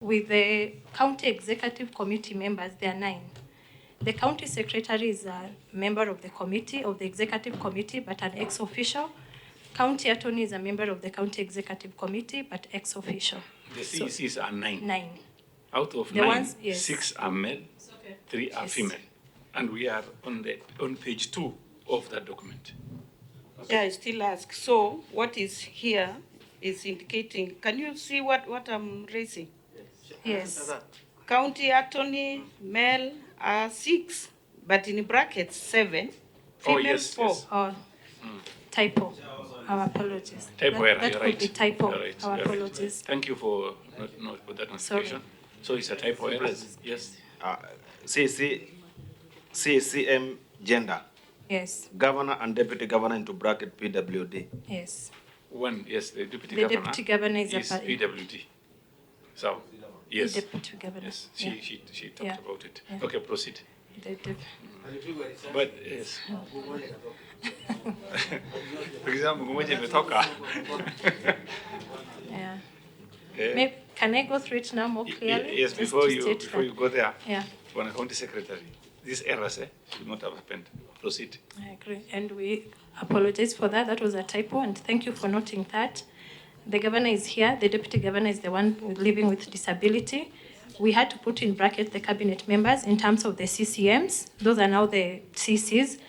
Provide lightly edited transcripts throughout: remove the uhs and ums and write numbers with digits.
With the county executive committee members, there are 9. The county secretary is a member of the committee, of the executive committee, but an ex-official. County attorney is a member of the county executive committee, but ex-official. The CECs are 9. 9. Out of The 9, ones, yes. 6 are male, 3 are female. And we are on page 2 of that document. Okay. Yeah, I still ask. So what is here is indicating, can you see what I'm raising? Yes. County attorney, male, 6, but in brackets 7, female 4. Yes. Oh, typo. Our apologies. Typo error, that you're could right. be typo. You're right. Our apologies. Thank you for that notification. So it's a typo error? Yes. CCM gender. Yes. Governor and deputy governor into bracket PWD. Yes. One, yes, the deputy The governor. deputy governor is a PWD. So, yes. The deputy governor. Yes, she talked about it. Yeah. Okay, proceed. But yes. For example, mmoja imetoka. Yeah. Can I go through it now more clearly? Yes, before you go there. Yeah. For a county secretary, these errors should not have happened. Proceed. I agree, and we apologize for that. That was a typo, and thank you for noting that. The governor is here. The deputy governor is the one living with disability. We had to put in bracket the cabinet members in terms of the CCMs. Those are now the CCs,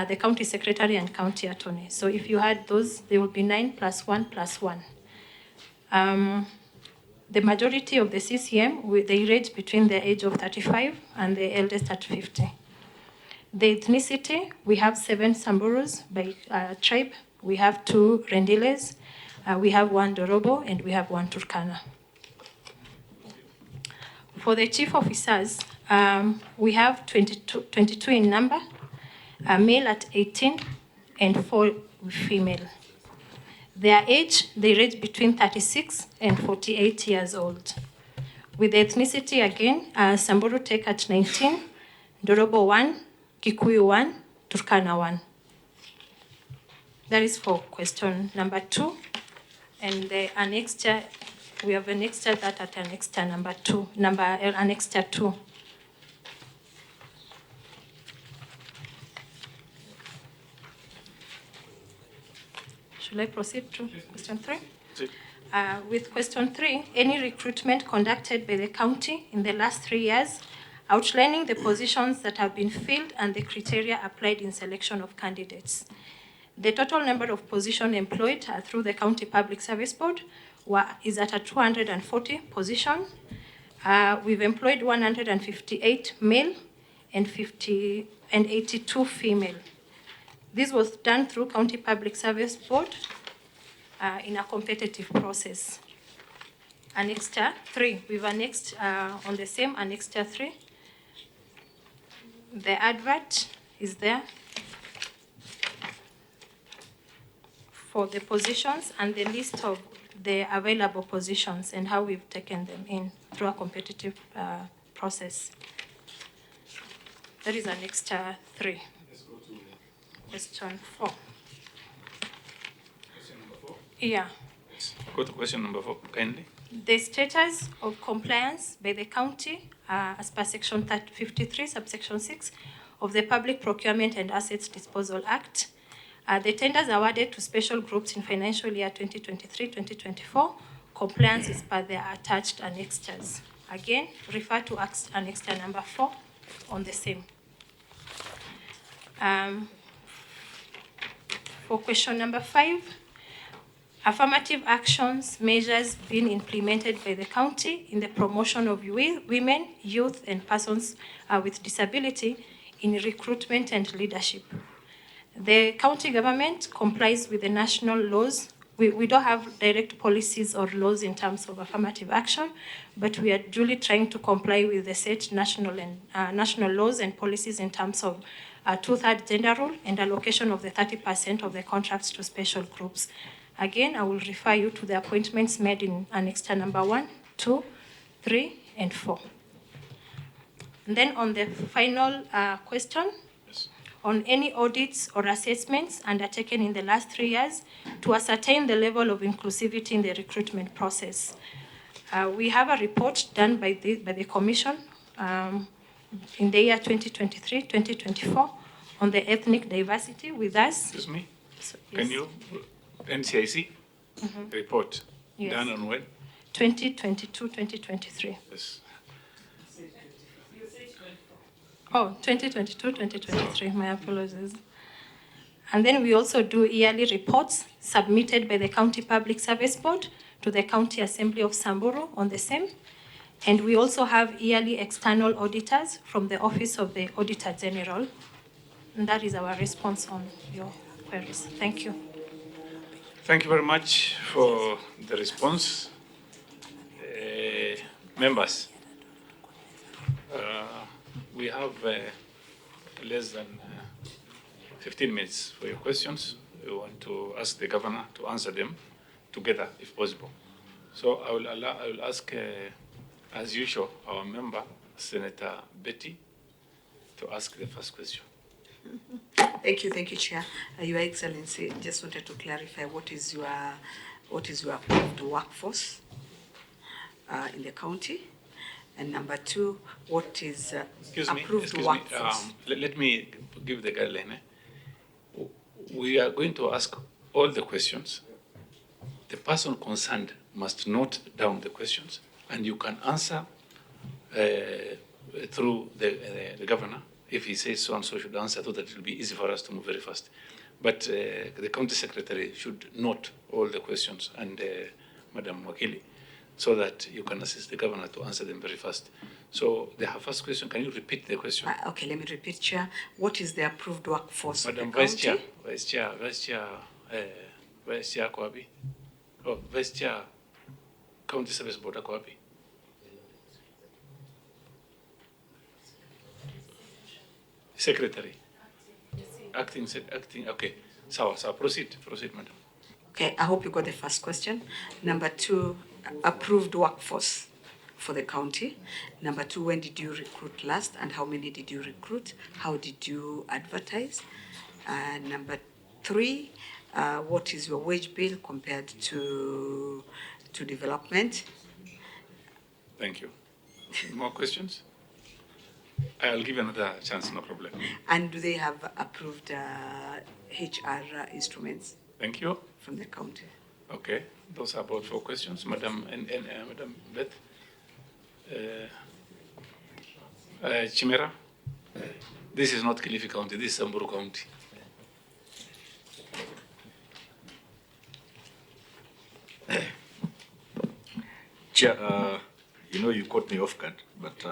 the county secretary and county attorney. So if you had those, they will be 9 + 1 + 1. The majority of the CCM, they range between the age of 35 and the eldest at 50. The ethnicity, we have 7 Samburus by tribe. We have 2 Rendiles. We have 1 Dorobo, and we have 1 Turkana. For the chief officers, we have 22 in number, male at 18, and 4 female. Their age, they range between 36 and 48 years old. With the ethnicity again, Samburu take at 19, Dorobo 1, Kikuyu 1, Turkana 1. That is for question number 2. And the annexure, we have annexure that at annexure number 2, annexure 2. Should I proceed to question 3? With question 3, any recruitment conducted by the county in the last 3 years, outlining the positions that have been filled and the criteria applied in selection of candidates. The total number of positions employed through the County Public Service Board is at a 240 position. We've employed 158 male and 82 female. This was done through County Public Service Board in a competitive process. Annexure 3, we've annexed on the same annexure 3. The advert is there for the positions and the list of the available positions and how we've taken them in through a competitive process. That is annexure 3. Question 4. Yeah. Go to question number 4, kindly. The status of compliance by the county as per section 53, subsection 6 of the Public Procurement and Assets Disposal Act. The tenders awarded to special groups in financial year 2023-2024, compliance is per the attached annexures. Again, refer to annexure number 4 on the same. For question number 5, affirmative actions, measures being implemented by the county in the promotion of women, youth, and persons with disability in recruitment and leadership. The county government complies with the national laws. We don't have direct policies or laws in terms of affirmative action, but we are duly trying to comply with the set national laws and policies in terms of 2/3 gender rule and allocation of the 30% of the contracts to special groups. Again, I will refer you to the appointments made in annexure number 1, 2, 3, and 4. And then on the final question, on any audits or assessments undertaken in the last 3 years to ascertain the level of inclusivity in the recruitment process. We have a report done by the Commission in the year 2023-2024 on the ethnic diversity with us. Excuse me? So, Can yes. you, NCIC report Yes. done on when? 2022-2023. Yes. Oh, 2022-2023, my apologies. And then we also do yearly reports submitted by the County Public Service Board to the County Assembly of Samburu on the same. And we also have yearly external auditors from the Office of the Auditor General. And that is our response on your queries. Thank you. Thank you very much for the response. Members, we have less than 15 minutes for your questions. We want to ask the governor to answer them together, if possible. So I will ask, as usual, our member, Senator Betty, to ask the first question. Thank you, Chair. Your Excellency, just wanted to clarify what is your approved workforce in the county, and number two, what is approved workforce? Let me give the guideline. We are going to ask all the questions. The person concerned must note down the questions, and you can answer through the governor. If he says so and so should answer, so that it will be easy for us to move very fast. But the county secretary should note all the questions, and Madam Wakili, so that you can assist the governor to answer them very fast. So the first question, can you repeat the question? Okay, let me repeat, Chair. What is the approved workforce Madam of the Vice county? Chair, Vice Chair Kwabi. Oh, Vice Chair, County Service Board Kwabi. Secretary. Acting, okay. So proceed, madam. Okay, I hope you got the first question. Number two, approved workforce for the county. Number two, when did you recruit last and how many did you recruit? How did you advertise? Number three, what is your wage bill compared to development? Thank you. More questions? I'll give you another chance, no problem. And do they have approved HR instruments? Thank you. From the county? Okay, those are about 4 questions. Madam Madam Beth. Chimera. This is not Kilifi County, this is Samburu County. Chair, you know you caught me off guard, but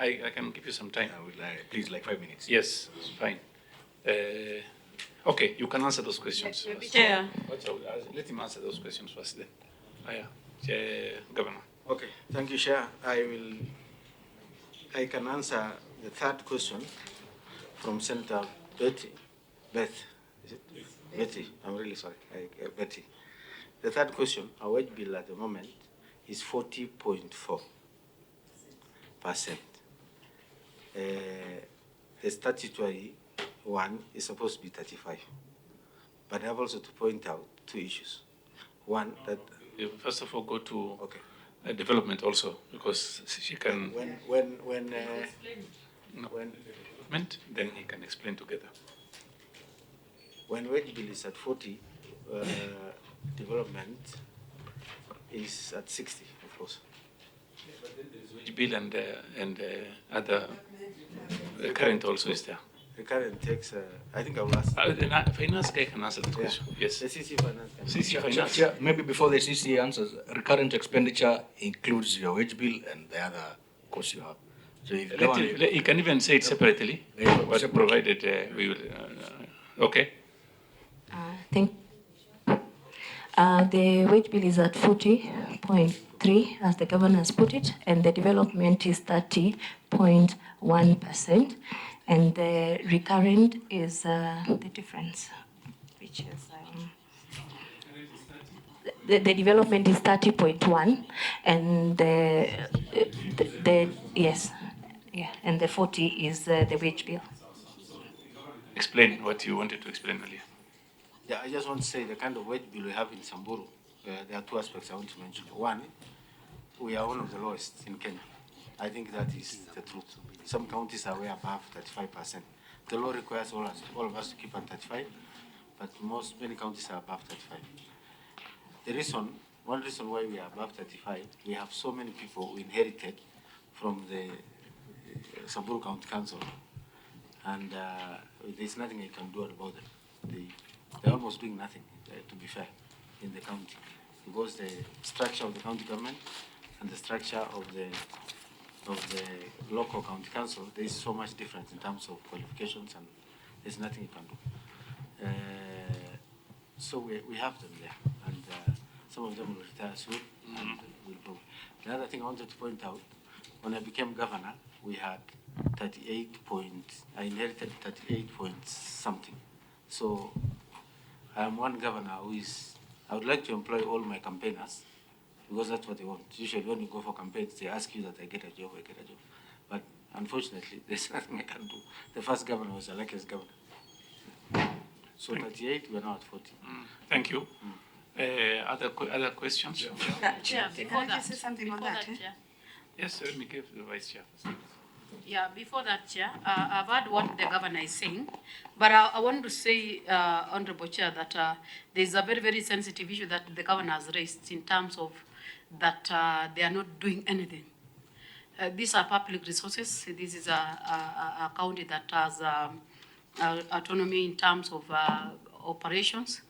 I can give you some time. I will, please, like 5 minutes. Yes, fine. Okay, you can answer those questions. Chair. Let him answer those questions first then. Governor. Okay, thank you, Chair. I can answer the third question from Senator Beth, is it? Betty, I'm really sorry, Betty. The third question, our wage bill at the moment is 40.4%. The statutory one is supposed to be 35. But I have also to point out 2 issues. One, that... You first of all go to okay. Development also, because she can... When development, then he can explain together. When wage bill is at 40, development is at 60, of course. But then there is wage bill and other current also is there. The current takes, I think I will ask. The finance guy can answer the question. Yes. The CC finance. CC finance. Chair, maybe before the CC answers, recurrent expenditure includes your wage bill and the other costs you have. So if You can even say it separately, but provided we will. Okay. The wage bill is at 40.3, as the governor has put it, and the development is 30.1%, and the recurrent is the difference, which is the development is 30.1, and the yes, yeah, and the 40 is the wage bill. Explain what you wanted to explain earlier. Yeah, I just want to say the kind of wage bill we have in Samburu, there are 2 aspects I want to mention. One, we are one of the lowest in Kenya. I think that is the truth. Some counties are way above 35%. The law requires all of us to keep at 35, but many counties are above 35. One reason why we are above 35, we have so many people who inherited from the Samburu County Council, and there's nothing I can do about them. They're almost doing nothing, to be fair, in the county, because the structure of the county government and the structure of the local county council, there is so much difference in terms of qualifications, and there's nothing you can do. So we have them there, and some of them will retire soon. And will go. The other thing I wanted to point out, when I became governor, we had I inherited 38 point something. So I am one governor I would like to employ all my campaigners, because that's what they want. Usually when you go for campaigns, they ask you that I get a job. But unfortunately, there's nothing I can do. The first governor was the luckiest governor. So 38, we're now at 40. Thank you. Other questions? Chair, can I just say something on that? Chair. Yes, let me give the vice chair first. Yeah, before that, Chair, I've heard what the governor is saying, but I want to say, Honorable Chair, that there's a very, very sensitive issue that the governor has raised in terms of that they are not doing anything. These are public resources. This is a county that has autonomy in terms of operations.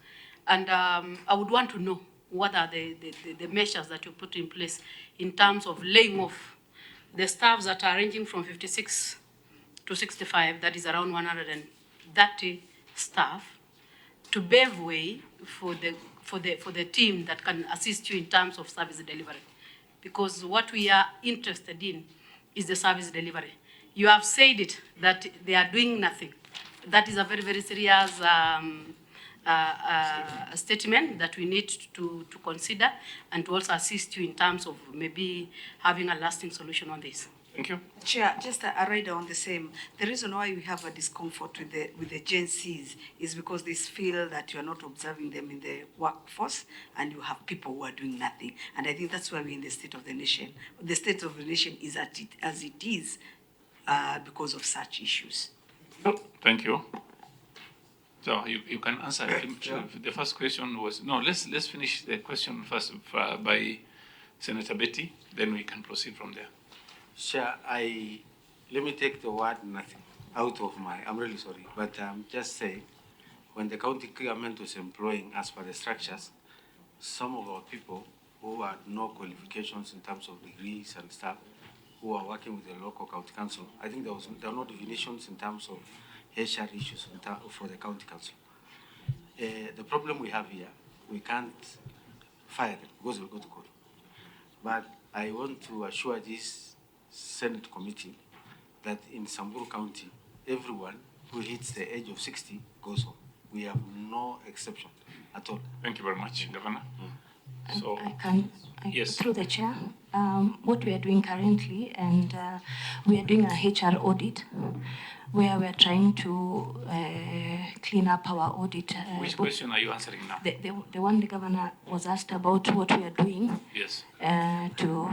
And I would want to know what are the measures that you put in place in terms of laying off the staffs that are ranging from 56 to 65, that is around 130 staff, to pave way for the team that can assist you in terms of service delivery. Because what we are interested in is the service delivery. You have said it, that they are doing nothing. That is a very, very serious statement that we need to consider and to also assist you in terms of maybe having a lasting solution on this. Thank you. Chair, just a rider on the same. The reason why we have a discomfort with the Gen Zs is because they feel that you are not observing them in the workforce, and you have people who are doing nothing. And I think that's why we're in the state of the nation. The state of the nation is as it is because of such issues. Oh, thank you. So you can answer. The first question was, no, let's finish the question first by Senator Betty, then we can proceed from there. Sure, let me take the word nothing out of I'm really sorry, but just say, when the county government was employing, as per the structures, some of our people who had no qualifications in terms of degrees and stuff, who are working with the local county council, I think there were no definitions in terms of HR issues for the county council. The problem we have here, we can't fire them because we'll go to court. But I want to assure this Senate committee that in Samburu County, everyone who hits the age of 60 goes home. We have no exception at all. Thank you very much, Governor. So, yes. Through the chair, what we are doing currently, and we are doing a HR audit, where we are trying to clean up our audit. Which question are you answering now? The one the governor was asked about what we are doing. Yes. To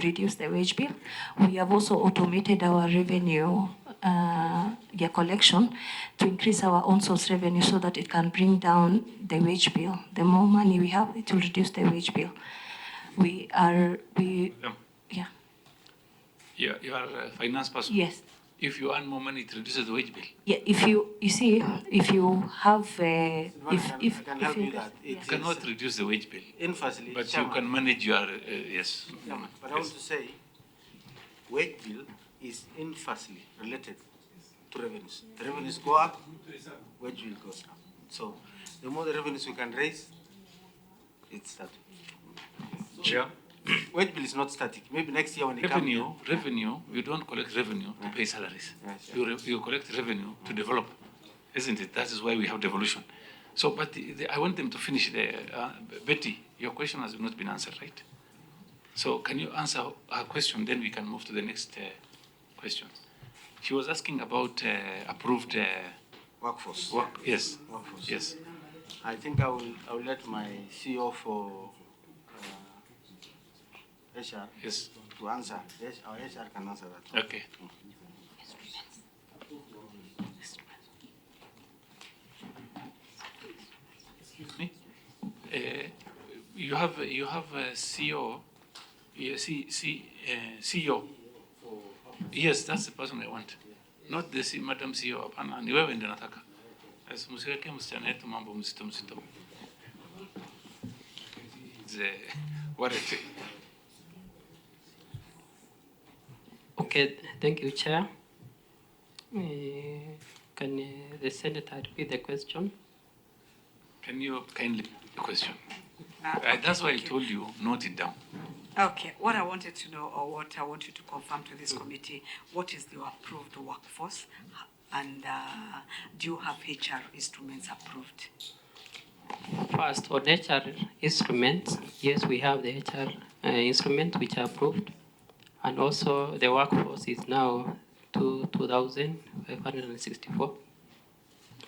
reduce the wage bill. We have also automated our revenue collection to increase our own source revenue so that it can bring down the wage bill. The more money we have, it will reduce the wage bill. You are a finance person. Yes. If you earn more money, it reduces the wage bill. Yeah. If you have I can help you that. You cannot reduce the wage bill. Infamously, but you can manage your yes. But I want to say, wage bill is inversely related to revenues. The revenues go up, wage bill goes down. So the more the revenues we can raise, it's that. Chair. Wage bill is not static. Maybe next year when it revenue, you don't collect revenue to pay salaries. Yes, you collect revenue to develop, isn't it? That is why we have devolution. So, but I want them to finish. Betty, your question has not been answered, right? So, can you answer her question? Then we can move to the next question. She was asking about approved workforce. Yes. Workforce. Yes. I think I will let my CEO for HR Yes. to answer. Yes, our HR can answer that one. Okay. Excuse me. You have a CEO, CEO. Yes, that's the person I want. Not the Madam CEO. Hapana, ni wewe ndio nataka. Msiweke msichana yetu mambo mzito mzito. What is it? Okay, thank you, Chair. Can the Senator repeat the question? Can you kindly repeat the question? Okay, That's why I thank you. told you, note it down. Okay, what I wanted to know, or what I want you to confirm to this committee, what is the approved workforce, and do you have HR instruments approved? First, on HR instruments, yes, we have the HR instruments which are approved. And also the workforce is now 2,564.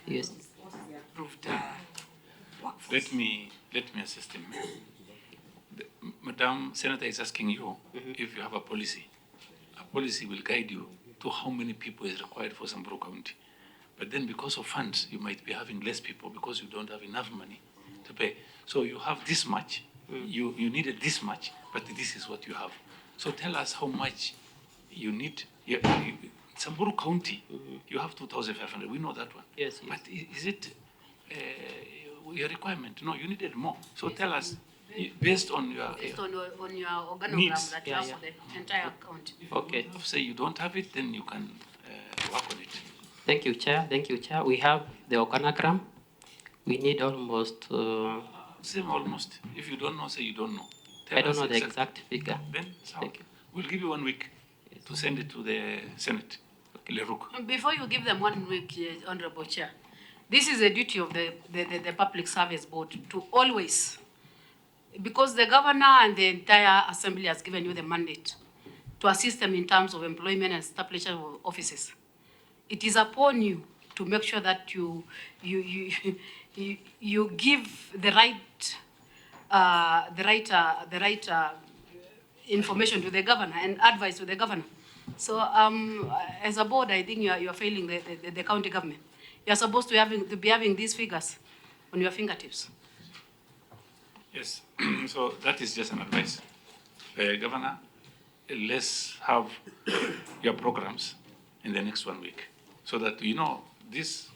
Yes. What is the approved workforce? Let me assist him. Madam Senator is asking you if you have a policy. A policy will guide you to how many people is required for Samburu County. But then because of funds, you might be having less people because you don't have enough money to pay. So you have this much, you needed this much, but this is what you have. So tell us how much you need. Samburu County, you have 2,500. We know that one. Yes, yes. But is it your requirement? No, you needed more. So tell us, based on your Based on your organogram needs. that you have for the entire county. Okay. If say you don't have it, then you can work on it. Thank you, Chair. Thank you, Chair. We have the organogram. We need almost, Same almost. If you don't know, say you don't know. Tell I don't us know the exact figure. Then so Thank you. we'll give you 1 week to send it to the Senate. Narok. Before you give them 1 week, Honorable Chair, this is a duty of the Public Service Board to always, because the governor and the entire assembly has given you the mandate to assist them in terms of employment and establishment of offices. It is upon you to make sure that you give the right information to the governor and advice to the governor. So as a board, I think you are failing the county government. You are supposed to be having these figures on your fingertips. Yes. So that is just an advice. Governor, let's have your programs in the next 1 week so that you know this,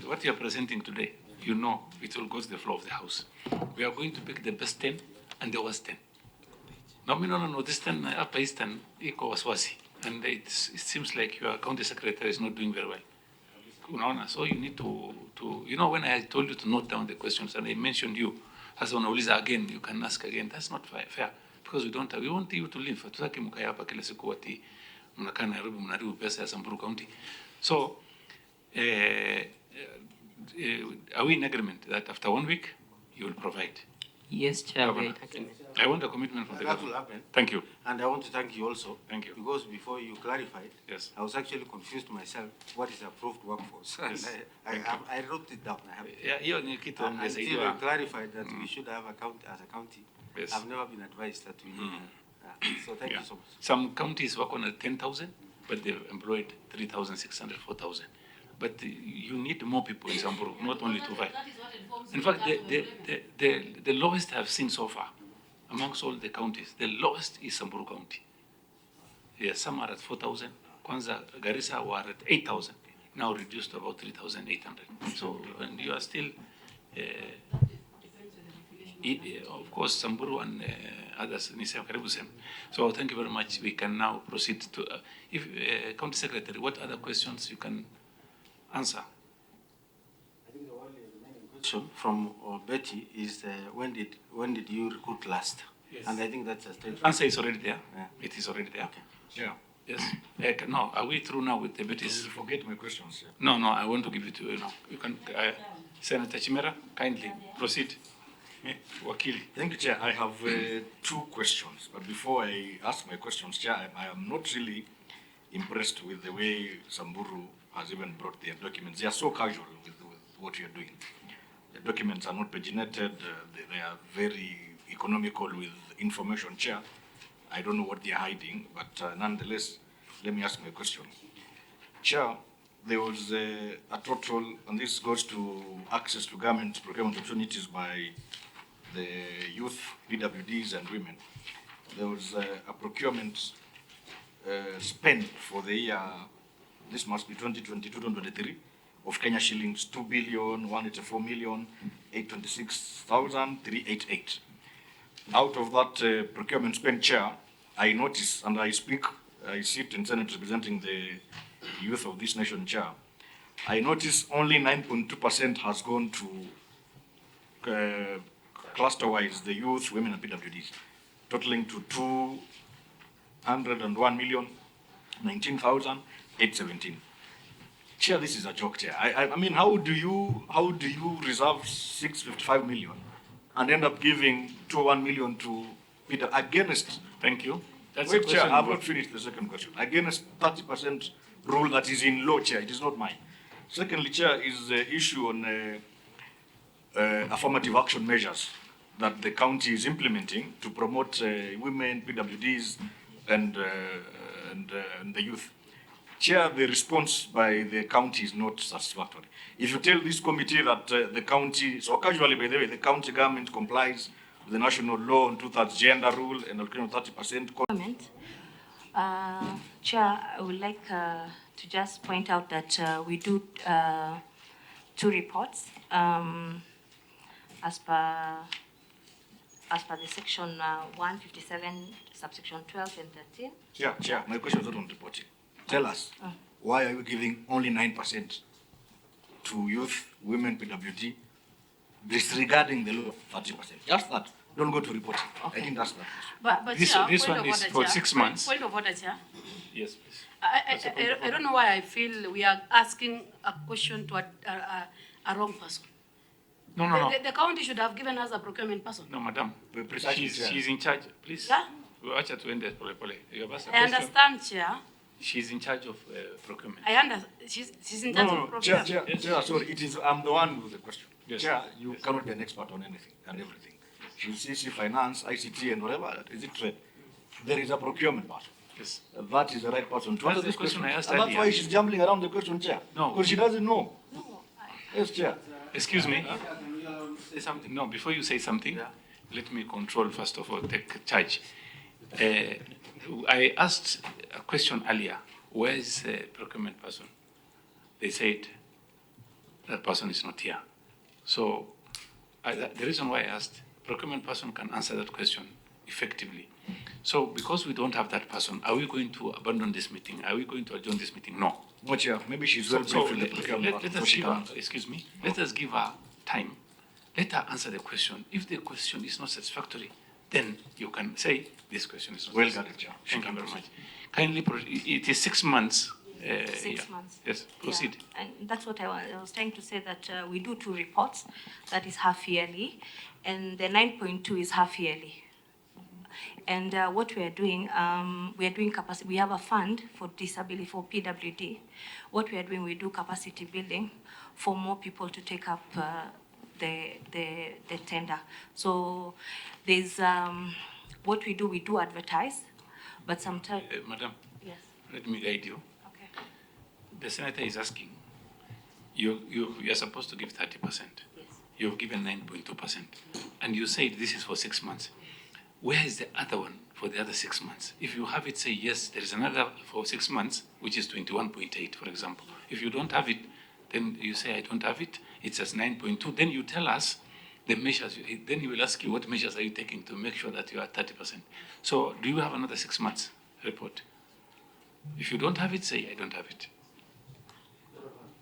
what you are presenting today, you know it will go to the floor of the House. We are going to pick the best 10 and the worst 10. No, this 10 upper eastern equal waswasi. And it seems like your county secretary is not doing very well. So you need to, when I told you to note down the questions and I mentioned you, as unauliza again, you can ask again. That's not fair because we want you to live. Tutaki mkaya hapa kila siku ati mnakaa Nairobi mnaribu pesa ya Samburu County. So, are we in agreement that after 1 week you will provide? Yes, Chair. I want a commitment from the That will government. happen. Thank you. And I want to thank you also. Thank you. Because before you clarified, Yes. I was actually confused myself. What is approved workforce? Yes. And I wrote it down. I have it. Yeah, hiyo ni kitu Until ongezaidiwa. I clarified that we should have a county as a county. Yes. I've never been advised that we need. So thank you so much. Some counties work on 10,000, but they've employed 3,600, 4,000. But you need more people in Samburu, not only to fight. In fact, the lowest I've seen so far, amongst all the counties, the lowest is Samburu County. Yes, some are at 4,000. Kwanza, Garissa were at 8,000, now reduced to about 3,800. So, and you are still, of course, Samburu and others, karibu same. So thank you very much. We can now proceed to, County Secretary, what other questions you can answer? I think the only remaining question from Betty is when did you recruit last? Yes. And I think that's a straight Answer is already there. Yeah. It is already there. Okay. Yeah. Yes. No, are we through now with the Betty's? Forget my questions. No, I want to give it to you now. You can, Senator Chimera, kindly proceed. Wakili. Thank you, Chair. I have 2 questions, but before I ask my questions, Chair, I am not really impressed with the way Samburu has even brought their documents. They are so casual with what you're doing. The documents are not paginated. They are very economical with information, Chair. I don't know what they're hiding, but nonetheless, let me ask my question. Chair, there was a total, and this goes to access to government procurement opportunities by the youth, PWDs, and women. There was a procurement spent for the year, this must be 2022-2023, of Kenya shillings 2,184,826,388. Out of that procurement spend, Chair, I notice, and I sit in Senate representing the youth of this nation, Chair. I notice only 9.2% has gone to cluster-wise the youth, women, and PWDs, totaling to 201,019,817. Chair, this is a joke, Chair. I mean, how do you reserve 655 million and end up giving 201 million to Peter against? Thank you. That's Wait, a Chair, question. I've not finished the second question. Against 30% rule that is in law, Chair. It is not mine. Secondly, Chair, is the issue on affirmative action measures that the county is implementing to promote women, PWDs, and the youth. Chair, the response by the county is not satisfactory. If you tell this committee that the county, so casually by the way, the county government complies with the national law on 2/3 gender rule and allocation of 30%. Chair, I would like to just point out that we do 2 reports as per the section 157, subsection 12 and 13. Yeah, Chair, my question is not on reporting. Tell us, why are you giving only 9% to youth, women, PWD, disregarding the law of 30%? Just that. Don't go to reporting. Okay. I didn't ask that. But This Chair, one point of is order, for Chair. 6 months. Point of order, Chair. Yes, please. I don't know why I feel we are asking a question to a wrong person. No. The county should have given us a procurement person. No, madam. Precisely, Chair. She's in charge. Please. Yeah? Watch her to end it, pole. You have asked a I question. understand, Chair. She's in charge of procurement. I understand. She's in charge of Chair, procurement. Chair, sorry, I'm the one with the question. Yes. Chair, you cannot be an expert on anything and everything. She's CC, finance, ICT, and whatever. Is it trade? There is a procurement person. Yes. That is the right person to answer That's this the question question. I asked And that's earlier. why she's jumbling around the question, Chair. No. Because she doesn't know. Yes, Chair. Excuse me. Say something. No, before you say something, Yeah. let me control, first of all, take charge. I asked a question earlier. Where is the procurement person? They said that person is not here. So the reason why I asked, procurement person can answer that question effectively. So because we don't have that person, are we going to abandon this meeting? Are we going to adjourn this meeting? No. No, Chair. Maybe she's well So briefed in the procurement let part, us so she give her, can- excuse me, let us give her time. Let her answer the question. If the question is not satisfactory, then you can say this question is not Well satisfactory. guarded, Chair. She Thank you can very proceed. much. Kindly, it is 6 months. 6 yeah. months. Yes, proceed. Yeah. And that's what I was trying to say, that we do 2 reports, that is half yearly, and the 9.2 is half yearly. And what we are doing capacity. We have a fund for disability, for PWD. What we are doing, we do capacity building for more people to take up the tender. So there's what we do advertise, but sometimes. Madam, Yes. let me guide you. Okay. The senator is asking, you are supposed to give 30%. Yes. You've given 9.2%. And you said this is for 6 months. Where is the other one for the other 6 months? If you have it, say yes, there is another for 6 months, which is 21.8, for example. If you don't have it, then you say, I don't have it, it says 9.2. Then you tell us the measures, then he will ask you, what measures are you taking to make sure that you are at 30%? So do you have another 6 months report? If you don't have it, say, I don't have it.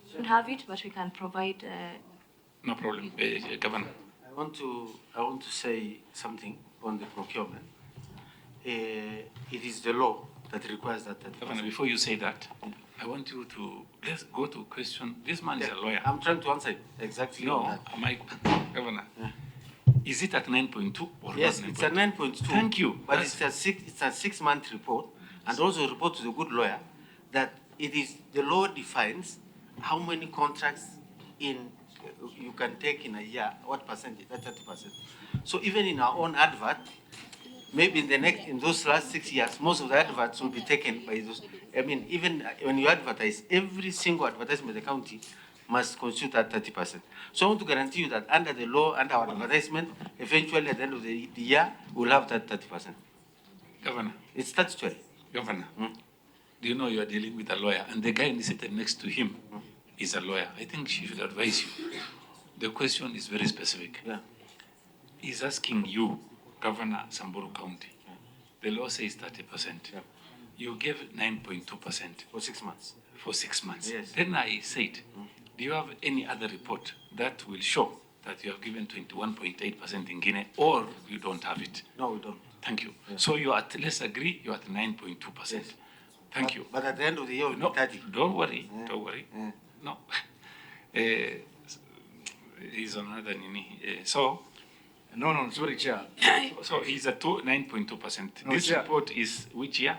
We don't have it, but we can provide. No problem, Governor. I want to say something on the procurement. It is the law that requires that. Governor, before you say that, I want you to, let's go to question. This man is a lawyer. I'm trying to answer it exactly. No, on that. Governor. Yeah. Is it at 9.2 or Yes, not 9.2? it's a 9.2. Thank you. But it's a 6-month report, and also a report to the good lawyer that it is the law defines how many contracts you can take in a year, what percentage, that 30%. So even in our own advert, maybe in those last 6 years, most of the adverts will be taken by those. I mean, even when you advertise, every single advertisement in the county must constitute at 30%. So I want to guarantee you that under the law, under our advertisement, eventually at the end of the year, we'll have that 30%. Governor. It's statutory. Governor, do you know you are dealing with a lawyer, and the guy sitting next to him is a lawyer? I think she should advise you. The question is very specific. Yeah. He's asking you, Governor Samburu County. The law says 30%. Yeah. You gave 9.2%. For 6 months. For 6 months. Yes. Then I said, do you have any other report that will show that you have given 21.8% in Guinea, or you don't have it? No, we don't. Thank you. Yeah. So you are at, let's agree, you're at 9.2%. Yes. Thank you. But at the end of the year, No, 30. don't worry, Yeah. don't worry. Yeah. No. He's on another nini. No, sorry, Chair. So he's at 9.2%. No, This Chair. report is which year?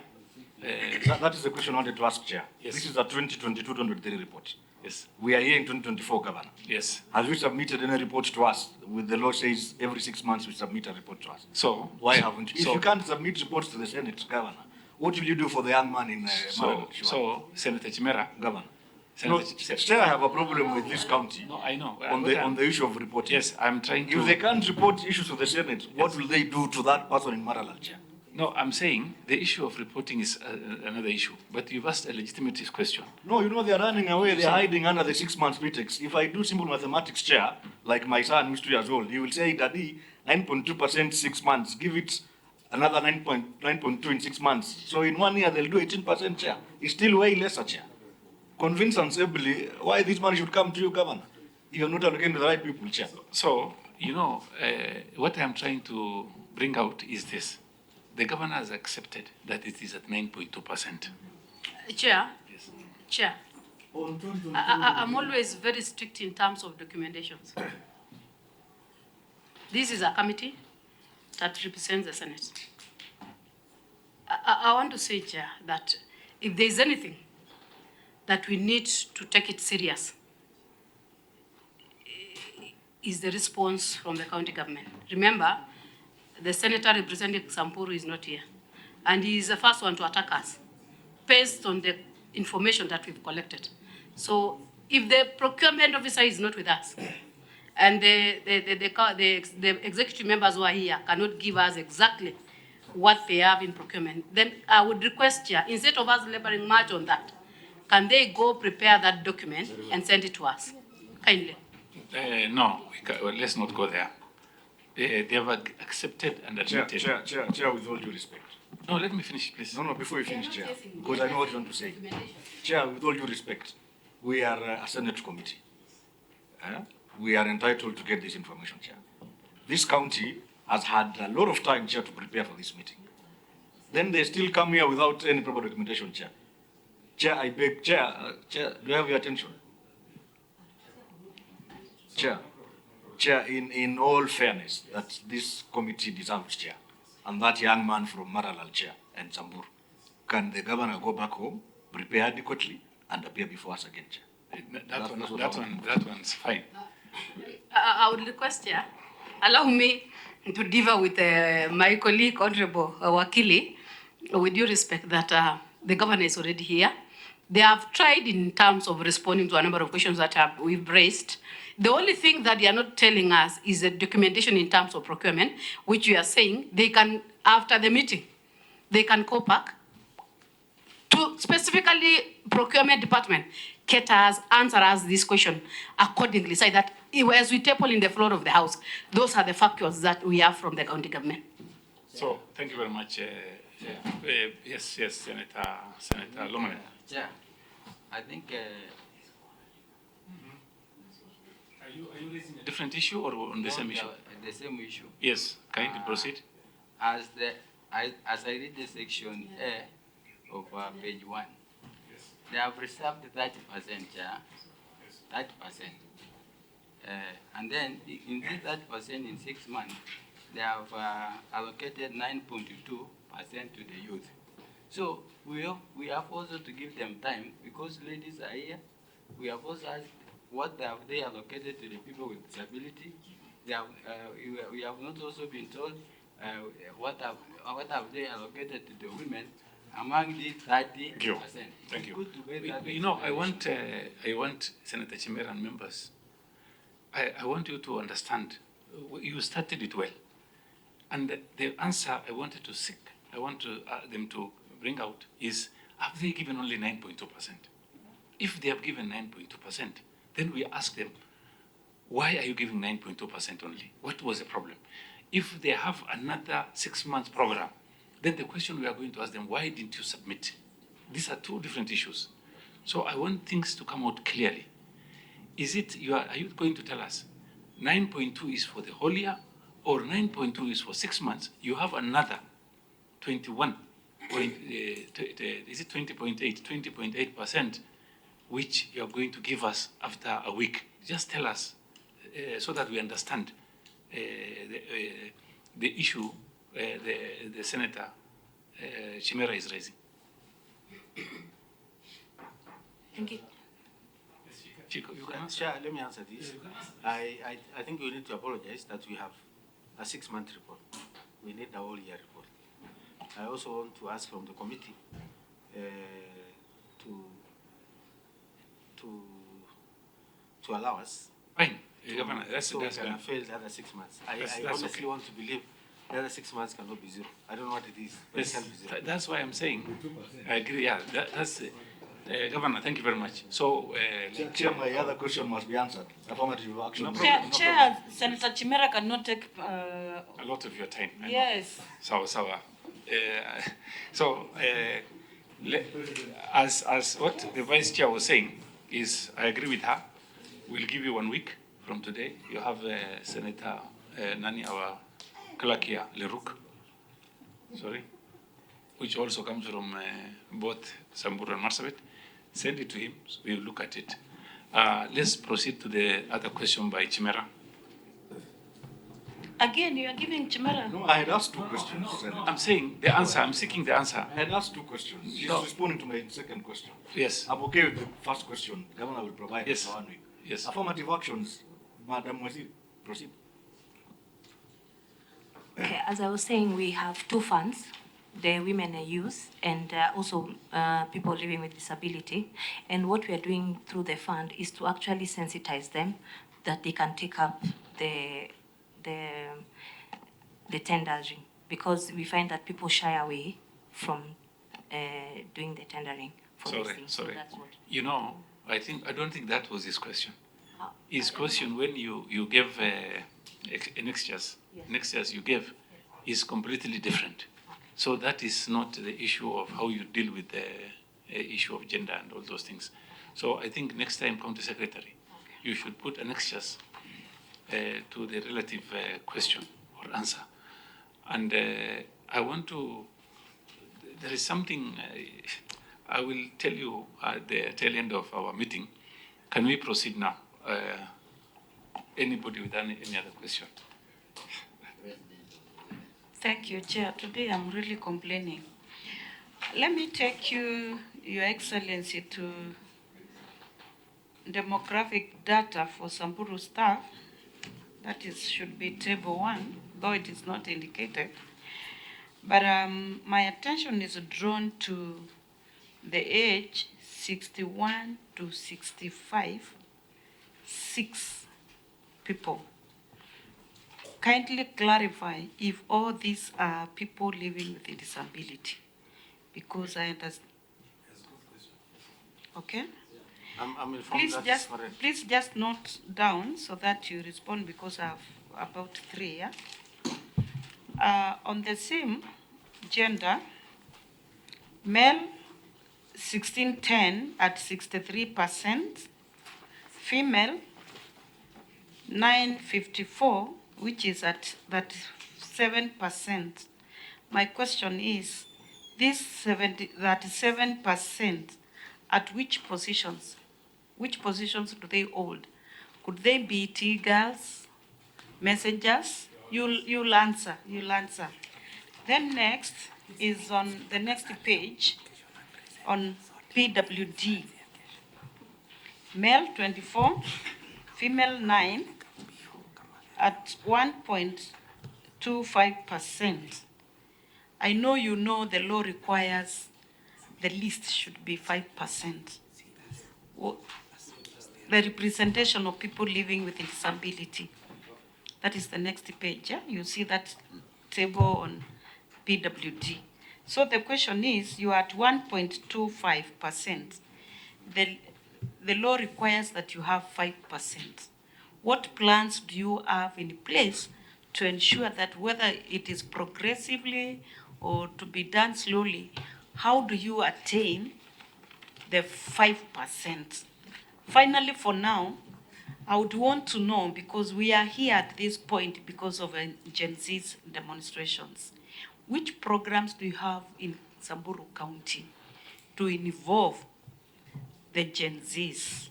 That is the question I wanted to ask, Chair. Yes. This is a 2022-2023 report. Yes. We are here in 2024, Governor. Yes. Have you submitted any report to us? With the law says every 6 months we submit a report to us. So Why haven't you? If So- you can't submit reports to the Senate, Governor, what will you do for the young man in Maralal? so Senator Chimera, Governor. No, Chair, I have a problem with this county no, I know. on the issue of reporting. Yes, I'm trying to. If they can't report issues to the Senate, what will they do to that person in Maralal, Chair? No, I'm saying the issue of reporting is another issue. But you've asked a legitimate question. No, you know they're running away. They're hiding under the 6 months pretext. If I do simple mathematics, Chair, like my son who's 2 years old, he will say, Daddy, 9.2% 6 months. Give it another 9.2 in 6 months. So in 1 year they'll do 18%, Chair. It's still way lesser, Chair. Convince sensibly why this money should come to you, Governor. You're not allocating to the right people, Chair. So, what I'm trying to bring out is this. The governor has accepted that it is at 9.2%. Chair, Yes. Chair, I'm always very strict in terms of documentations. This is a committee that represents the Senate. I want to say, Chair, that if there is anything that we need to take it serious, is the response from the county government. Remember, the senator representing Samburu is not here, and he is the first one to attack us based on the information that we've collected. So if the procurement officer is not with us, and the executive members who are here cannot give us exactly what they have in procurement, then I would request, Chair, instead of us laboring much on that, can they go prepare that document and send it to us? Kindly. No, let's not go there. They have accepted and admitted. Chair, with all due respect. No, let me finish, please. No, before you finish, Chair, because I know what you want to say. Chair, with all due respect, we are a Senate committee. We are entitled to get this information, Chair. This county has had a lot of time, Chair, to prepare for this meeting. Then they still come here without any proper documentation, Chair. Chair, I beg, Chair, do you have your attention? Chair, in all fairness, that this committee deserves, Chair, and that young man from Maralal, Chair, and Samburu, can the governor go back home, prepare adequately, and appear before us again, Chair? That one's fine. I would request, Chair, allow me to differ with my colleague, Honorable Wakili, with due respect that the governor is already here. They have tried in terms of responding to a number of questions that we've raised. The only thing that they are not telling us is the documentation in terms of procurement, which we are saying they can, after the meeting, they can go back to specifically procurement department, cater answer us this question accordingly, say that as we table in the floor of the House, those are the factors that we have from the county government. So, thank you very much. Yes, Senator Lomanen. Yeah, I think. Are you raising a different issue or on the same issue? The same issue. Yes, kindly proceed. As I read the section A of page 1, they have reserved 30%, 30%. And then in this 30% in 6 months, they have allocated 9.2% to the youth. So we have also to give them time, because ladies are here. We have also asked what have they allocated to the people with disability. They have, we have not also been told what have they allocated to the women among the 30%? Thank you. Thank you. You know, I want Senator Chimera and members, I want you to understand, you started it well. And the answer I wanted to seek, I want them to bring out is, have they given only 9.2%? If they have given 9.2%, then we ask them, why are you giving 9.2% only? What was the problem? If they have another 6 months program, then the question we are going to ask them, why didn't you submit? These are two different issues. So I want things to come out clearly. Is it, are you going to tell us 9.2 is for the whole year, or 9.2 is for 6 months? You have another 21 point, is it 20.8% which you are going to give us after a week. Just tell us so that we understand the issue the Senator Chimera is raising. Thank you. Chico, you can answer. Chair, let me answer this. I think we need to apologize that we have a 6-month report. We need a whole year report. I also want to ask from the committee to allow us. Fine, Governor, so that's we can fail the other 6 months. I honestly okay. want to believe the other 6 months cannot be zero. I don't know what it is, but it can't be zero. That's why I'm saying. I agree. Yeah, that's Governor. Thank you very much. So, Chair, my other question must be answered. Affirmative action. No problem. Chair, Senator Chimera cannot take. A lot of your time. Yes. So, as what the Vice Chair was saying is, I agree with her. We'll give you 1 week from today. You have Senator Nani, our clerk here, Leruk, which also comes from both Samburu and Marsabit. Send it to him, so we'll look at it. Let's proceed to the other question by Chimera. Again, you are giving Chimera. No, I had asked 2 questions. I'm saying the answer, I'm seeking the answer. I had asked 2 questions. She's responding to my second question. Yes. I'm okay with the first question. The Governor will provide Yes. for 1 week. Yes. Affirmative actions, Madam Wazir, proceed. Okay, as I was saying, we have 2 funds, the women and youth, and also people living with disability. And what we are doing through the fund is to actually sensitize them that they can take up the tendering, because we find that people shy away from doing the tendering for these things. Sorry. So that's what. You know, I don't think that was his question. His question, when you gave next year's you gave, is completely different. So that is not the issue of how you deal with the issue of gender and all those things. So I think next time, County Secretary, you should put annexures to the relative question or answer. And I want to, there is something I will tell you at the tail end of our meeting. Can we proceed now? Anybody with any other question? Thank you, Chair. Today I'm really complaining. Let me take you, Your Excellency, to demographic data for Samburu staff. That is, should be table 1, though it is not indicated. But my attention is drawn to the age 61 to 65, 6 people. Kindly clarify if all these are people living with a disability, because I understand. Okay? I'm informed Please just note down so that you respond, because I have about 3, yeah? On the same gender, male 1610 at 63%, female 954, which is at that 7%. My question is, this 37%, at which positions? Which positions do they hold? Could they be tea girls, messengers? You'll answer. Then next is on the next page on PWD. Male 24, female 9 at 1.2 5%. I know you know the law requires the least should be 5%. The representation of people living with disability. That is the next page. Yeah? You see that table on PWD. So the question is, you are at 1.25%. The law requires that you have 5%. What plans do you have in place to ensure that whether it is progressively or to be done slowly, how do you attain the 5%? Finally, for now, I would want to know, because we are here at this point because of Gen Z's demonstrations, which programs do you have in Samburu County to involve the Gen Zs?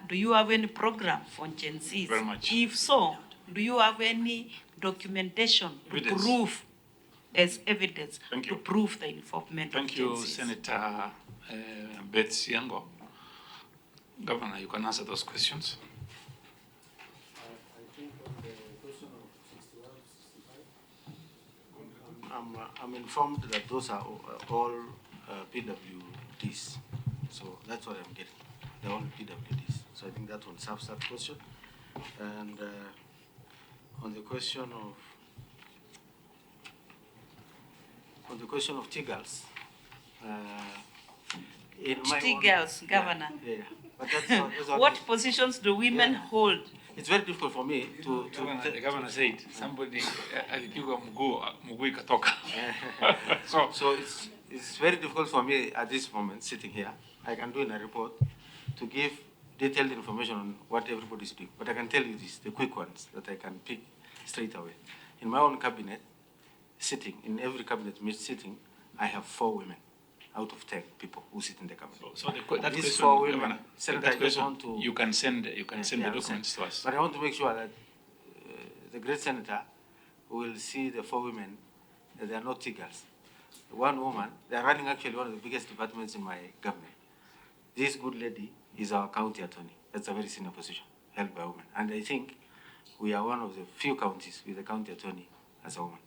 Do you have any program for Gen Zs? Very much. If so, do you have any documentation to Evidence. prove as evidence Thank to you. prove the involvement Thank of Gen you, Zs? Senator Bets Yango. Governor, you can answer those questions. I think on the question of 61, 65, I'm informed that those are all PWDs. So that's what I'm getting. They're all PWDs. So I think that one solves that question. And on the question of Tigals, in my Tigals, Governor. Yeah. But that's What positions do women hold? It's very difficult for me to The governor said somebody alipigwa mguu ikatoka. So it's very difficult for me at this moment sitting here. I can do in a report to give detailed information on what everybody is doing. But I can tell you this, the quick ones that I can pick straight away. In my own cabinet, in every cabinet sitting, I have 4 women out of 10 people who sit in the cabinet. So that These question, 4 women, Governor, Senator, that I just question, want to... you can send the documents to us. But I want to make sure that the great senator will see the 4 women, that they are not tigers. One woman, they are running actually one of the biggest departments in my government. This good lady is our county attorney. That's a very senior position, held by a woman. And I think we are one of the few counties with a county attorney as a woman.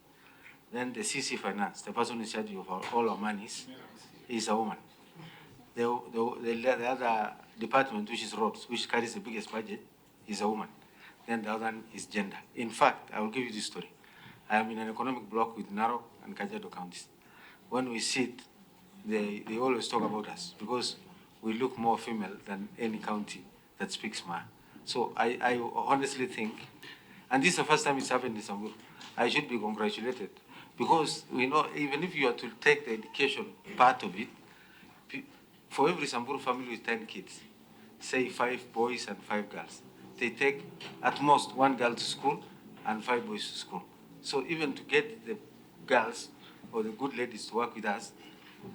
Then the CC Finance, the person in charge of all our monies, is a woman. The other department, which is roads, which carries the biggest budget, is a woman. Then the other one is gender. In fact, I will give you this story. I am in an economic block with Narok and Kajiado counties. When we sit, they always talk about us because we look more female than any county that speaks Ma. So I honestly think, and this is the first time it's happened in Samburu, I should be congratulated because we know even if you are to take the education part of it, for every Samburu family with 10 kids, say 5 boys and 5 girls, they take at most 1 girl to school and 5 boys to school. So even to get the girls or the good ladies to work with us,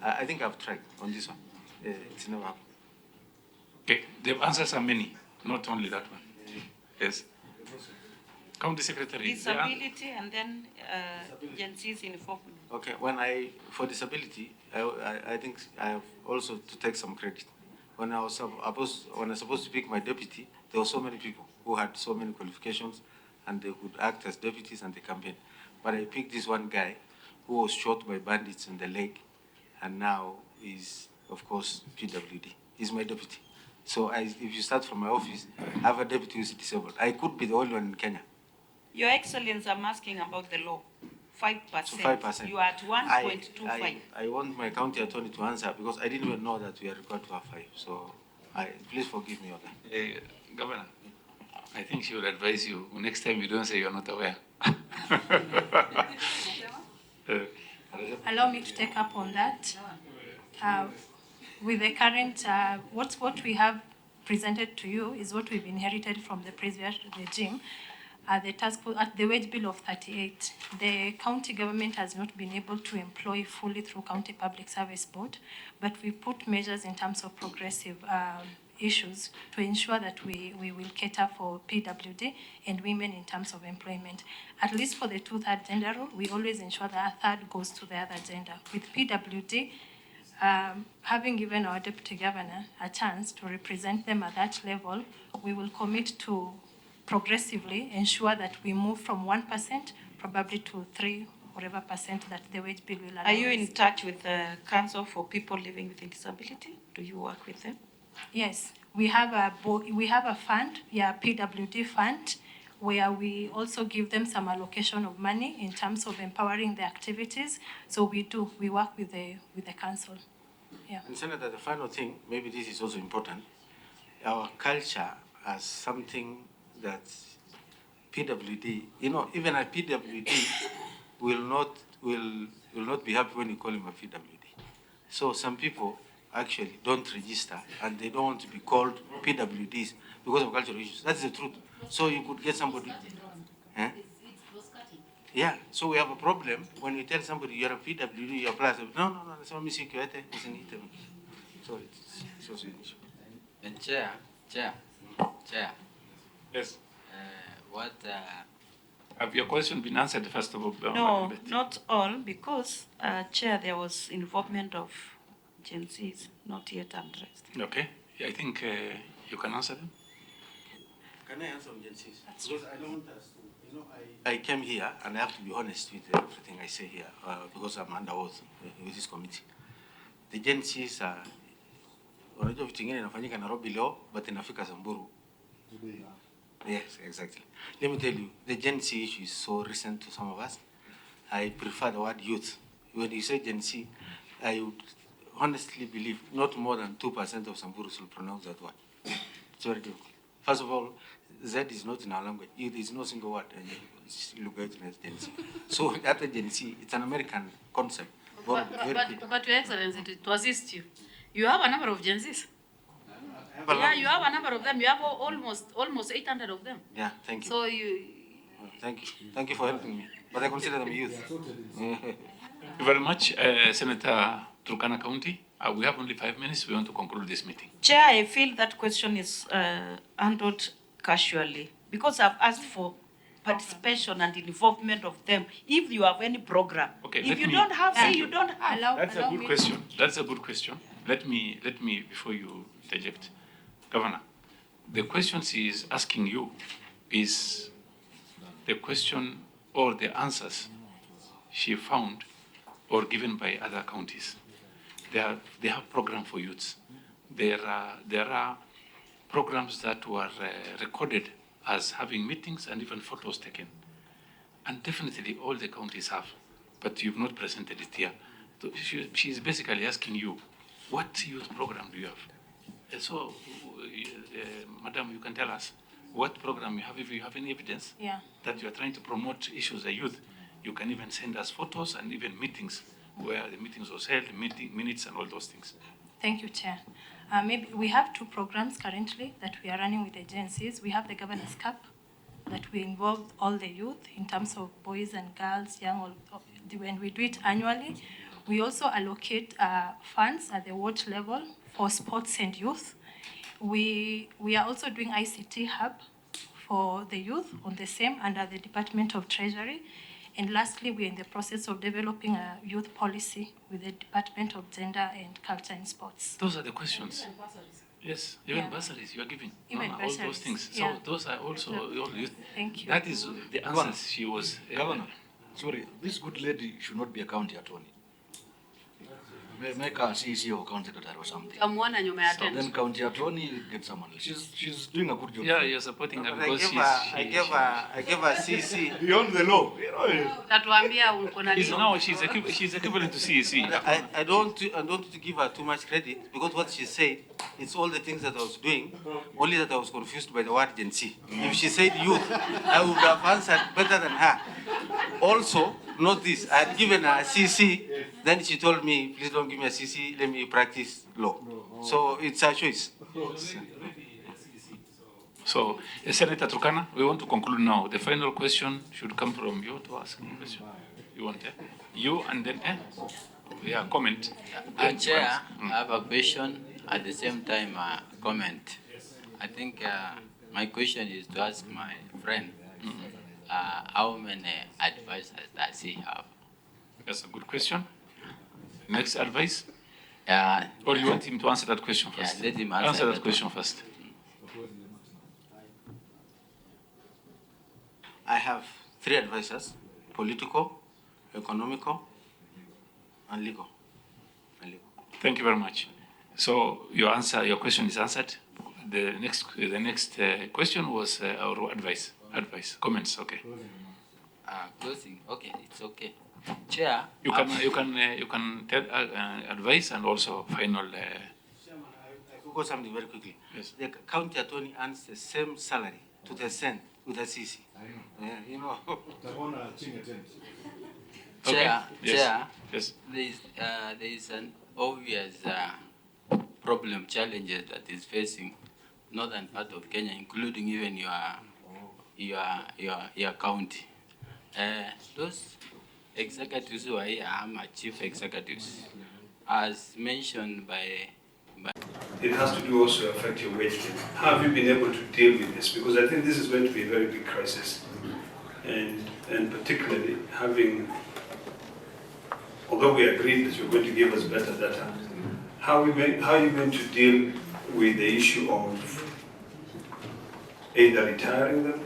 I think I've tried on this one. It's never happened. Okay, the answers are many, not only that one. Yes. County Secretary. Disability and then Gen Z's involvement. Okay, for disability, I think I have also to take some credit. When I was supposed to pick my deputy, there were so many people who had so many qualifications and they could act as deputies and they campaign. But I picked this one guy who was shot by bandits in the leg and now is, of course, PWD. He's my deputy. So if you start from my office, I have a deputy who is disabled. I could be the only one in Kenya. Your Excellency, I'm asking about the law. 5%. So 5%. You are at 1.25. I want my county attorney to answer because I didn't even know that we are required to have 5. So please forgive me on that. Governor, I think she will advise you next time you don't say you're not aware. Allow me to take up on that. With the current, what we have presented to you is what we've inherited from the previous regime. The task force, at the wage bill of 38, the county government has not been able to employ fully through County Public Service Board, but we put measures in terms of progressive issues to ensure that we will cater for PWD and women in terms of employment. At least for the 2/3 gender rule, we always ensure that a third goes to the other gender. With PWD, having given our deputy governor a chance to represent them at that level, we will commit to progressively ensure that we move from 1% probably to 3 whatever percent that the wage bill will allow. Are you in us. touch with the Council for People Living with Disability? Do you work with them? Yes, we have a fund, PWD fund, where we also give them some allocation of money in terms of empowering the activities. So we work with the council. Yeah. And Senator, the final thing, maybe this is also important. Our culture as something that PWD, even a PWD will not be happy when you call him a PWD. So some people actually don't register and they don't want to be called PWDs because of cultural issues. That's the truth. So you could get somebody. Yeah, so we have a problem when you tell somebody you're a PWD, you're plus. No, that's not missing. So it's also an issue. And Chair. Yes. What? Have your question been answered first of all? No, not all, because, Chair, there was involvement of Gen Zs, not yet addressed. Okay. Yeah, I think you can answer them. Can I answer on Gen Zs? Because I don't want us to, I came here and I have to be honest with everything I say here because I'm under oath with this committee. The Gen Zs are, unajua vitu vingine inafanyika Nairobi leo, but inafika Samburu. Yes, exactly. Let me tell you, the Gen Z issue is so recent to some of us. I prefer the word youth. When you say Gen Z, I would honestly believe not more than 2% of Samburus will pronounce that word. It's very difficult. First of all, Z is not in our language. It is no single word. And you look at it as Gen Z. So that Gen Z, it's an American concept. But Your Excellency, to assist you, you have a number of Gen Zs. Yeah, you have a number of them. You have almost 800 of them. Yeah, thank you. So you. Thank you for helping me. But I consider them youth. Thank you very much, Senator Turkana County. We have only 5 minutes. We want to conclude this meeting. Chair, I feel that question is handled casually because I've asked for participation and involvement of them. If you have any program, Okay, if you don't have, say you don't have. That's a good question. That's a good question. Let me before you interject, Governor. The question she is asking you is the question or the answers she found or given by other counties. They have program for youths. There are programs that were recorded as having meetings and even photos taken. And definitely all the counties have, but you've not presented it here. So she is basically asking you, what youth program do you have? So, Madam, you can tell us what program you have. If you have any evidence that you are trying to promote issues of youth, you can even send us photos and even meetings where the meetings was held, minutes and all those things. Thank you, Chair. Maybe we have 2 programs currently that we are running with agencies. We have the Governor's Cup that we involve all the youth in terms of boys and girls, young, when we do it annually. We also allocate funds at the ward level for sports and youth. We are also doing ICT hub for the youth on the same under the Department of Treasury. And lastly, we're in the process of developing a youth policy with the Department of Gender and Culture and Sports. Those are the questions. Yes, even bursaries you are giving. Even all those things. So those are also all youth. Thank you. That is the answers she was. Governor, sorry, this good lady should not be a county attorney. Make her CC or county secretary or something. So then county attorney get someone else. She's doing a good job. Yeah, you're supporting her because I gave her CC. Beyond the law. She's equivalent to CEC. I don't want to give her too much credit because what she said, it's all the things that I was doing, only that I was confused by the word Gen Z. If she said youth, I would have answered better than her. Also, note this, I had given her a CC, then she told me, please don't give me a CC, let me practice law. So it's a choice. So, Senator Turkana, we want to conclude now. The final question should come from you to ask a question. You want you and then comment. Chair, I have a question at the same time comment. I think my question is to ask my friend how many advisors does he have? That's a good question. Next advice? Or you want him to answer that question first? Yeah, let him answer that question first. I have 3 advisors, political, economical, and legal. Thank you very much. So your question is answered. The next question was our advice, comments. Okay. Closing. Okay, it's okay. Chair. You can tell advice and also final. Chairman, I forgot something very quickly. Yes. The county attorney earns the same salary to the cent with the CC. You know. Chair, Yes. Chair, Yes. there is an obvious problem, challenges that is facing northern part of Kenya, including even your county. Those executives who are here, chief executives, as mentioned by. It has to do also affect your wage bill. How have you been able to deal with this? Because I think this is going to be a very big crisis, and particularly having. Although we agreed that you're going to give us better data, how are you going to deal with the issue of either retiring them,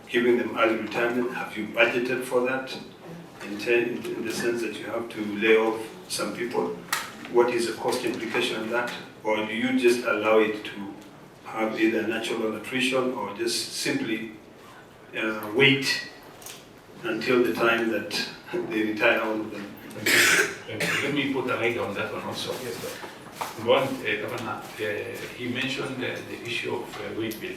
giving them early retirement? Have you budgeted for that in the sense that you have to lay off some people? What is the cost implication of that? Or do you just allow it to have either natural attrition or just simply wait until the time that they retire all of them? Let me put a light on that one also. Yes, sir. One, Governor, he mentioned the issue of wage bill.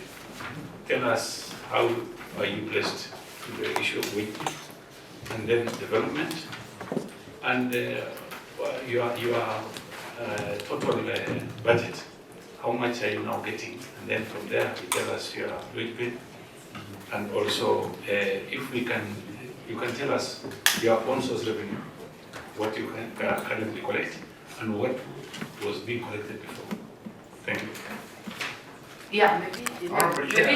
Tell us how are you placed with the issue of wage bill, and then development, and your total budget. How much are you now getting? And then from there, you tell us your wage bill, and also if we can, you can tell us your own source revenue, what you can currently collect, and what was being collected before. Thank you. Yeah, maybe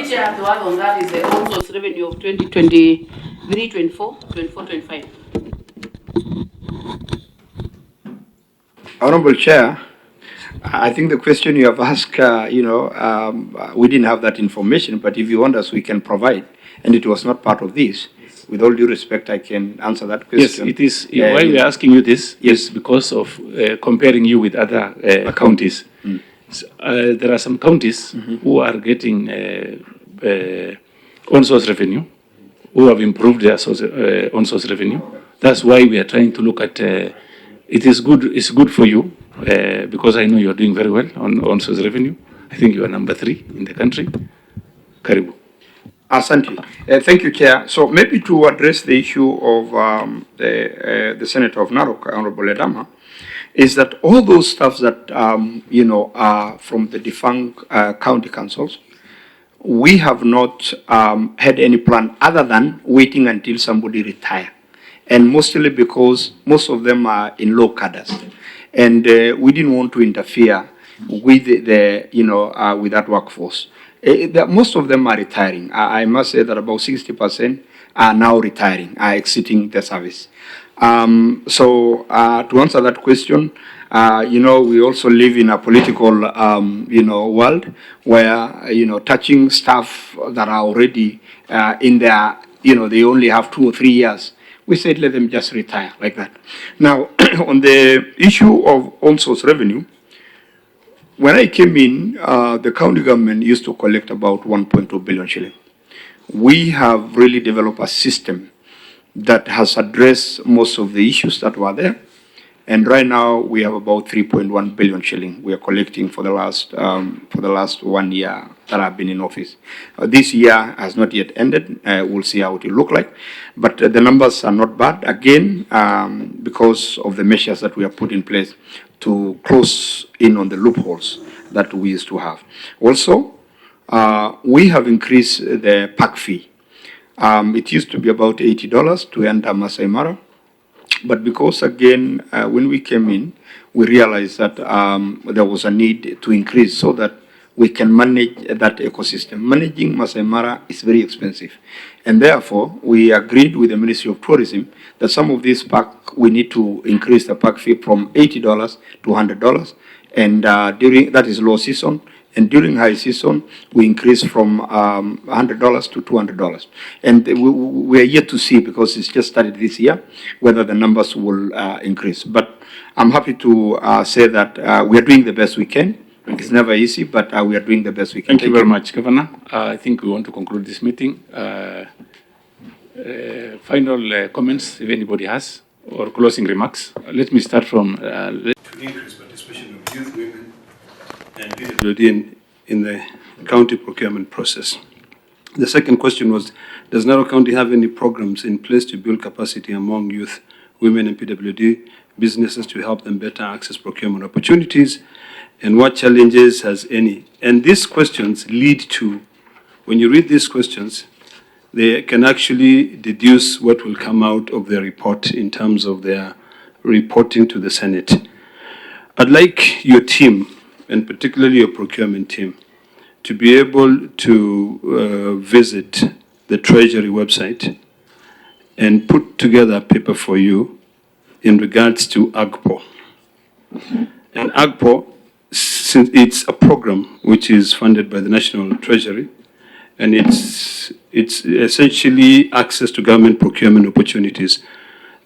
Chair, to add on that is the own source revenue of 2023, 24, 25. Honorable Chair, I think the question you have asked, we didn't have that information, but if you want us, we can provide, and it was not part of this. With all due respect, I can answer that question. Yes, it is. Why we are asking you this is because of comparing you with other counties. Mm. There are some counties who are getting own source revenue, who have improved their own source revenue. That's why we are trying to look at. It is good. It's good for you because I know you are doing very well on own source revenue. I think you are number 3 in the country. Karibu. Asante. Thank you, Chair. So maybe to address the issue of the Senator of Narok, Honorable Edama, is that all those stuff that, are from the defunct county councils, we have not had any plan other than waiting until somebody retire. And mostly because most of them are in low cadres. And we didn't want to interfere with with that workforce. Most of them are retiring. I must say that about 60% are now retiring, are exiting the service. So to answer that question, we also live in a political, world where, touching staff that are already in their, they only have 2 or 3 years. We said let them just retire like that. Now, on the issue of own source revenue, when I came in, the county government used to collect about 1.2 billion shilling. We have really developed a system that has addressed most of the issues that were there. And right now we have about 3.1 billion shilling we are collecting for the last 1 year that I've been in office. This year has not yet ended. We'll see how it will look like. But the numbers are not bad, again, because of the measures that we have put in place to close in on the loopholes that we used to have. Also, we have increased the pack fee. It used to be about $80 to enter Masai Mara. But because, again, when we came in, we realized that there was a need to increase so that we can manage that ecosystem. Managing Masai Mara is very expensive. And therefore, we agreed with the Ministry of Tourism that some of these pack, we need to increase the pack fee from $80 to $100. And that is low season. And during high season, we increase from $100 to $200. And we are yet to see, because it's just started this year, whether the numbers will increase. But I'm happy to say that we are doing the best we can. It's never easy, but we are doing the best we can. Thank you very much, Governor. I think we want to conclude this meeting. Final comments, if anybody has, or closing remarks. Let me start from... to increase participation of youth, women, and PWD in the county procurement process. The second question was, does Narok County have any programs in place to build capacity among youth, women, and PWD businesses to help them better access procurement opportunities? And what challenges has any? And these questions lead to, when you read these questions, they can actually deduce what will come out of their report in terms of their reporting to the Senate. I'd like your team, and particularly your procurement team, to be able to visit the Treasury website and put together a paper for you in regards to AGPO. And AGPO, since it's a program which is funded by the National Treasury, and it's essentially access to government procurement opportunities.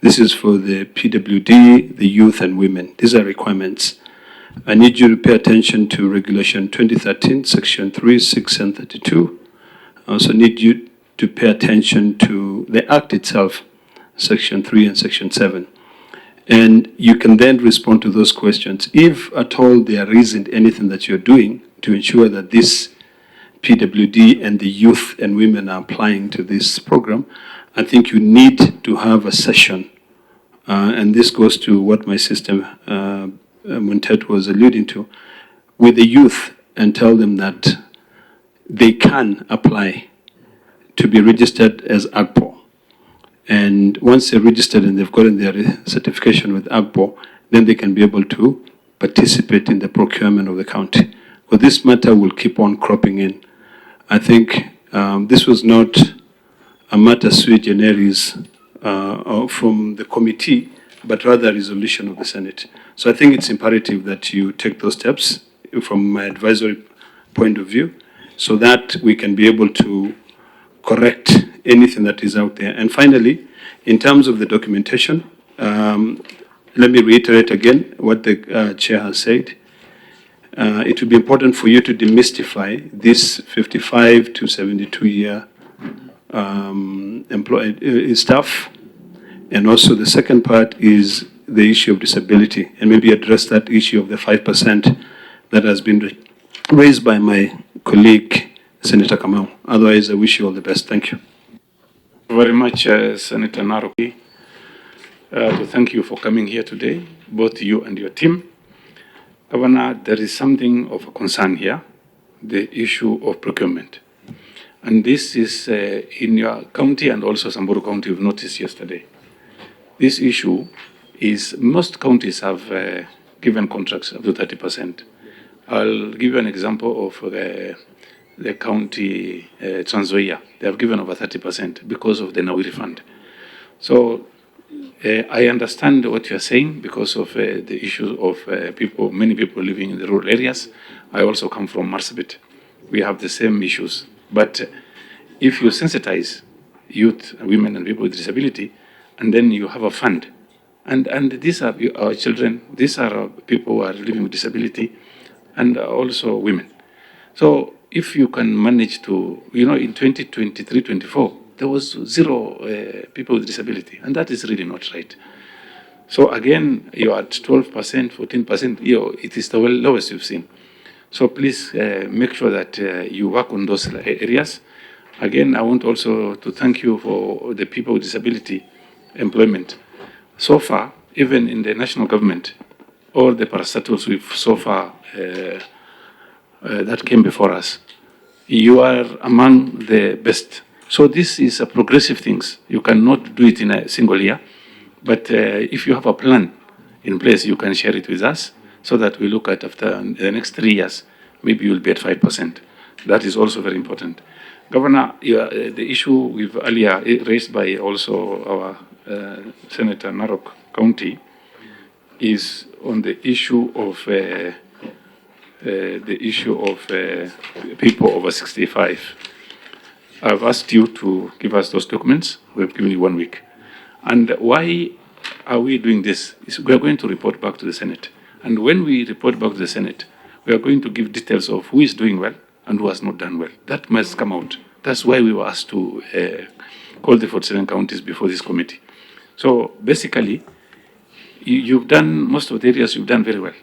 This is for the PWD, the youth, and women. These are requirements. I need you to pay attention to Regulation 2013, Section 3, 6, and 32. I also need you to pay attention to the Act itself, Section 3 and Section 7. And you can then respond to those questions. If at all there isn't anything that you're doing to ensure that this PWD and the youth and women are applying to this program, I think you need to have a session. And this goes to what my sister Montet was alluding to, with the youth, and tell them that they can apply to be registered as AGPO. And once they're registered and they've gotten their certification with AGPO, then they can be able to participate in the procurement of the county. But this matter will keep on cropping in. I think this was not a matter sui generis from the committee, but rather a resolution of the Senate. So I think it's imperative that you take those steps from my advisory point of view, so that we can be able to correct anything that is out there. And finally, in terms of the documentation, let me reiterate again what the chair has said. It will be important for you to demystify this 55 to 72-year employed staff. And also the second part is the issue of disability, and maybe address that issue of the 5% that has been raised by my colleague, Senator Kamau. Otherwise, I wish you all the best. Thank you. Very much, Senator Narok. To thank you for coming here today, both you and your team. Governor, there is something of a concern here, the issue of procurement. And this is in your county, and also Samburu County, we've noticed yesterday. This issue is most counties have given contracts up to 30%. I'll give you an example of the county Trans Nzoia. They have given over 30% because of the Nawiri Fund. So I understand what you're saying because of the issue of many people living in the rural areas. I also come from Marsabit. We have the same issues. But if you sensitize youth, women, and people with disability, and then you have a fund, and these are our children, these are people who are living with disability, and also women. So if you can manage to, in 2023-24, there was zero people with disability, and that is really not right. So again, you're at 12%, 14%, it is the lowest you've seen. So please make sure that you work on those areas. Again, I want also to thank you for the people with disability employment. So far, even in the national government, all the parastatals we've so far that came before us, you are among the best. So this is a progressive thing. You cannot do it in a single year. But if you have a plan in place, you can share it with us so that we look at after the next 3 years, maybe you'll be at 5%. That is also very important. Governor, the issue we've earlier raised by also our Senator Narok County is on the issue of the issue of people over 65. I've asked you to give us those documents. We've given you 1 week. And why are we doing this? We are going to report back to the Senate. And when we report back to the Senate, we are going to give details of who is doing well and who has not done well. That must come out. That's why we were asked to call the 47 counties before this committee. So basically, you've done, most of the areas you've done very well.